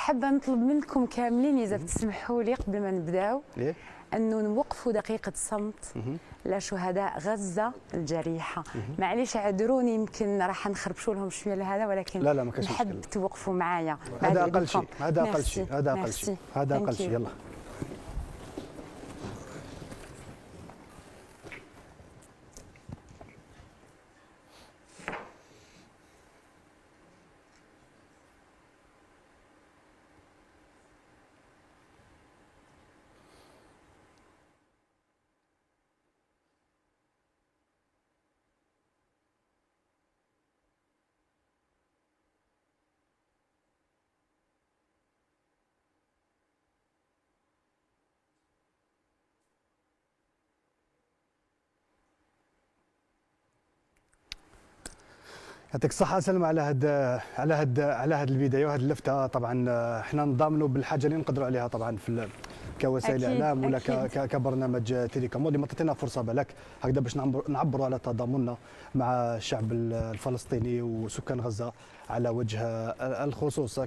حابه نطلب منكم كاملين اذا تسمحوا لي قبل ما نبداو انه نوقفوا دقيقه صمت لشهداء غزه الجريحه. معليش اعذروني يمكن راح نخربشوا لهم شويه لهذا، ولكن لا ما كاينش نحب توقفوا معايا. هذا اقل شيء، هذا اقل شيء، هذا اقل شيء، هذا اقل شيء. يلا يعطيك الصحة. سلمى على هاد البداية وهاد اللفتة. طبعا احنا نضامنوا بالحاجة اللي نقدروا عليها طبعا في كوسائل اعلام ولا كبرنامج تيليكوم. اللي عطيتينا فرصة بالك هكذا باش نعبروا على تضامننا مع الشعب الفلسطيني وسكان غزة على وجه الخصوص.